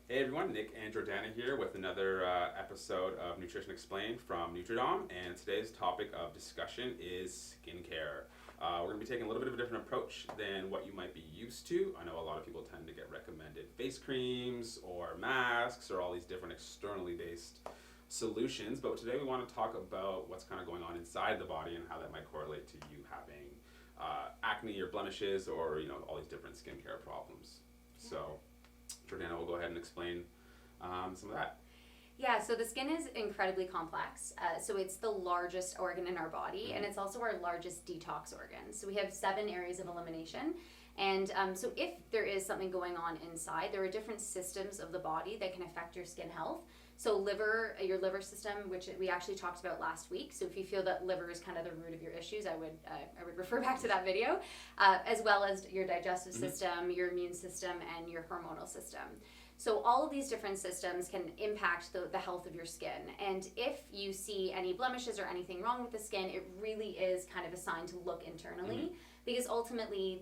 Hey everyone, Nick and Jiordana here with another episode of Nutrition Explained from Nutridom, and today's topic of discussion is skincare. We're going to be taking a little bit of a different approach than what you might be used to. I know a lot of people tend to get recommended face creams or masks or all these different externally based solutions, but today we want to talk about what's kind of going on inside the body and how that might correlate to you having acne or blemishes or all these different skincare problems. So Jiordana will go ahead and explain some of that. Yeah, so the skin is incredibly complex. So it's the largest organ in our body, and it's also our largest detox organ. So we have 7 areas of elimination. And so if there is something going on inside, there are different systems of the body that can affect your skin health. So your liver system, which we actually talked about last week. So if you feel that liver is kind of the root of your issues, I would refer back to that video, as well as your digestive system, your immune system, and your hormonal system. So all of these different systems can impact the health of your skin. And if you see any blemishes or anything wrong with the skin, it really is kind of a sign to look internally. Because ultimately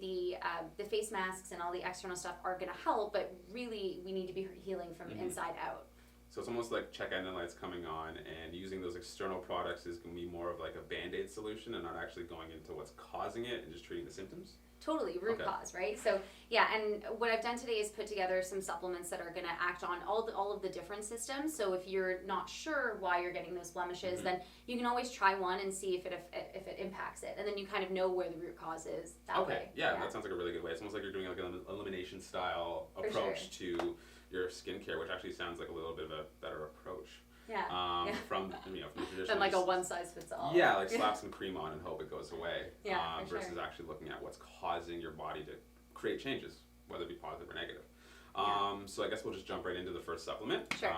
the face masks and all the external stuff are going to help, but really we need to be healing from inside out. So it's almost like check engine lights coming on, and using those external products is going to be more of like a Band-Aid solution and not actually going into what's causing it and just treating the symptoms? Totally, root cause, right? So yeah, and what I've done today is put together some supplements that are going to act on all of the different systems. So if you're not sure why you're getting those blemishes, then you can always try one and see if it impacts it, and then you kind of know where the root cause is that way. Yeah, that sounds like a really good way. It's almost like you're doing like an elimination style approach to your skincare, which actually sounds like a little bit of a better approach. From the traditional. Than like a one size fits all. Yeah, like slap some cream on and hope it goes away. Versus sure. actually looking at what's causing your body to create changes, whether it be positive or negative. So I guess we'll just jump right into the first supplement. Sure.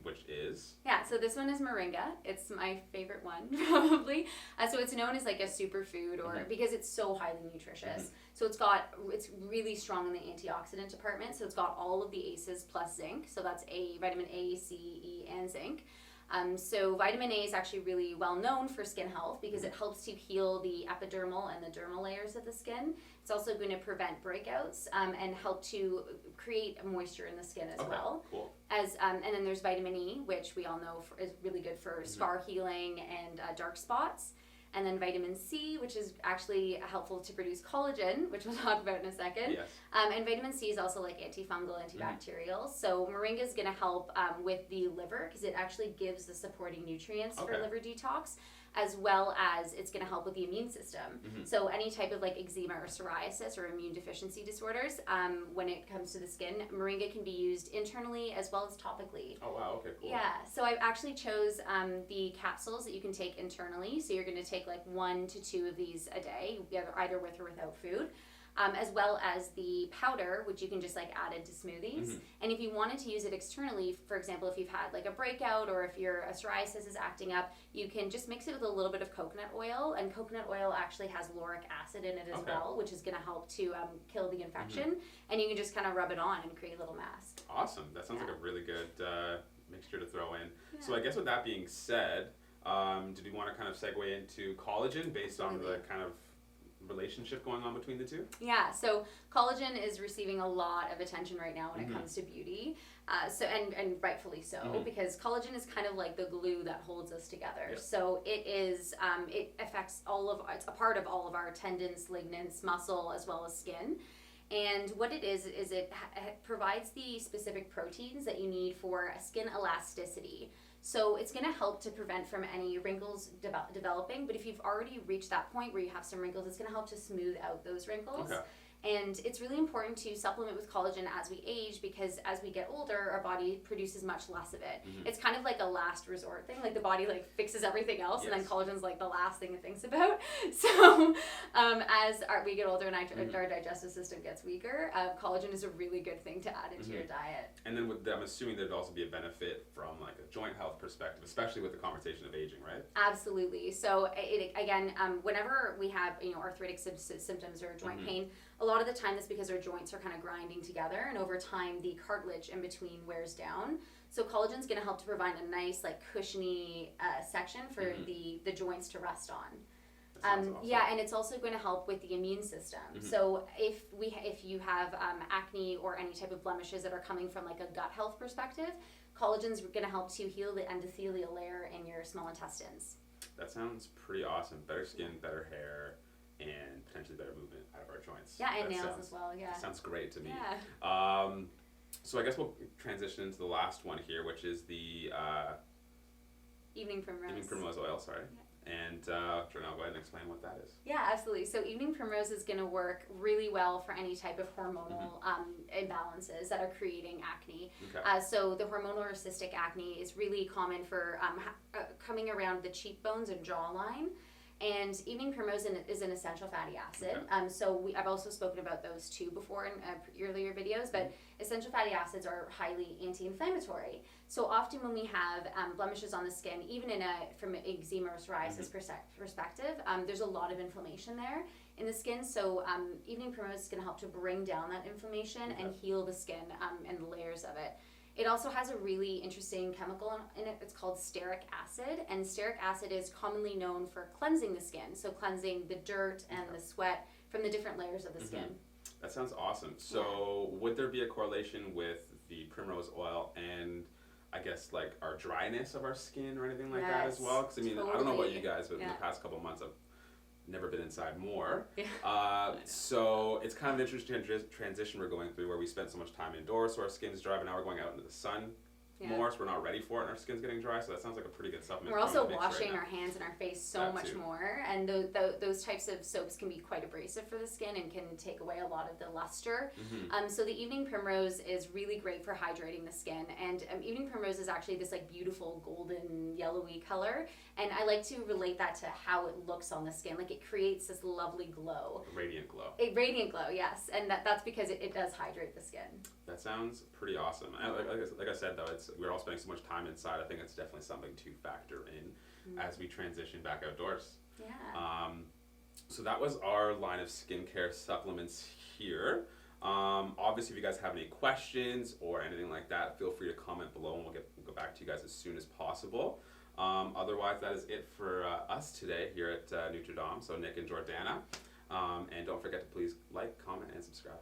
Which is? Yeah, so this one is Moringa. It's my favorite one, probably. So it's known as like a superfood, or because it's so highly nutritious. So it's really strong in the antioxidant department. So it's got all of the ACEs plus zinc. So that's vitamin A, C, E, and zinc. So vitamin A is actually really well known for skin health because it helps to heal the epidermal and the dermal layers of the skin. It's also going to prevent breakouts and help to create moisture in the skin as well. Cool. And then there's vitamin E, which we all know is really good for scar healing and dark spots. And then vitamin C, which is actually helpful to produce collagen, which we'll talk about in a second. Yes. And vitamin C is also like antifungal, antibacterial. So Moringa is going to help with the liver because it actually gives the supporting nutrients for liver detox, as well as it's going to help with the immune system. So any type of like eczema or psoriasis or immune deficiency disorders, when it comes to the skin, Moringa can be used internally as well as topically. Oh wow, okay, cool. Yeah, so I actually chose the capsules that you can take internally. So you're going to take like 1 to 2 of these a day, either with or without food. As well as the powder, which you can just like add into smoothies. And if you wanted to use it externally, for example, if you've had like a breakout or if your psoriasis is acting up, you can just mix it with a little bit of coconut oil. And coconut oil actually has lauric acid in it as well, which is going to help to kill the infection. And you can just kind of rub it on and create a little mask. Awesome. That sounds like a really good mixture to throw in. Yeah. So I guess with that being said, did you want to kind of segue into collagen based on the kind of relationship going on between the two? Yeah, so collagen is receiving a lot of attention right now when it comes to beauty, and rightfully so, because collagen is kind of like the glue that holds us together. So it is, it affects it's a part of all of our tendons, ligaments, muscle, as well as skin. And what it is it provides the specific proteins that you need for skin elasticity. So it's going to help to prevent from any wrinkles developing. But if you've already reached that point where you have some wrinkles, it's going to help to smooth out those wrinkles. And it's really important to supplement with collagen as we age, because as we get older, our body produces much less of it. It's kind of like a last resort thing. Like the body like fixes everything else, and then collagen's like the last thing it thinks about. So as we get older and our digestive system gets weaker, collagen is a really good thing to add into your diet. And then I'm assuming there'd also be a benefit from like a joint health perspective, especially with the conversation of aging, right? Absolutely. So whenever we have arthritic symptoms or joint pain, a lot of the time that's because our joints are kind of grinding together, and over time the cartilage in between wears down. So collagen's going to help to provide a nice like cushiony section for the joints to rest on. Awesome. Yeah, and it's also going to help with the immune system. So if you have acne or any type of blemishes that are coming from like a gut health perspective, collagen's going to help to heal the endothelial layer in your small intestines. That sounds pretty awesome. Better skin, better hair, and potentially better movement out of our joints. Yeah, and nails as well. Yeah. That sounds great to me. Yeah. So I guess we'll transition into the last one here, which is the Evening Primrose oil. Sorry. Yeah. And Jiordana, go ahead and explain what that is. Yeah, absolutely. So Evening Primrose is going to work really well for any type of hormonal imbalances that are creating acne. Okay. So the hormonal or cystic acne is really common for coming around the cheekbones and jawline. And Evening Primrose is an essential fatty acid. Okay. So I've also spoken about those too before in earlier videos, but essential fatty acids are highly anti-inflammatory. So often when we have blemishes on the skin, even from an eczema or psoriasis perspective, there's a lot of inflammation there in the skin. So Evening Primrose is going to help to bring down that inflammation and heal the skin and the layers of it. It also has a really interesting chemical in it. It's called stearic acid, and stearic acid is commonly known for cleansing the skin, so cleansing the dirt and the sweat from the different layers of the skin. That sounds awesome. So would there be a correlation with the primrose oil and I guess like our dryness of our skin or anything like that as well? Because I mean, totally. I don't know about you guys, but in the past couple of months I've never been inside more. So it's kind of an interesting transition we're going through where we spent so much time indoors so our skin's dry, but now we're going out into the sun more, so we're not ready for it and our skin's getting dry, so that sounds like a pretty good supplement. We're also washing our hands and our face so much more, and those types of soaps can be quite abrasive for the skin and can take away a lot of the luster. So the Evening Primrose is really great for hydrating the skin, and Evening Primrose is actually this like beautiful golden yellowy color, and I like to relate that to how it looks on the skin. Like it creates this lovely glow. A radiant glow. A radiant glow, yes, and that's because it does hydrate the skin. That sounds pretty awesome. And like I said, though, we're all spending so much time inside. I think it's definitely something to factor in as we transition back outdoors. Yeah. So that was our line of skincare supplements here. Obviously, if you guys have any questions or anything like that, feel free to comment below, and we'll go back to you guys as soon as possible. Otherwise, that is it for us today here at Nutridom. So Nick and Jiordana. And don't forget to please like, comment, and subscribe.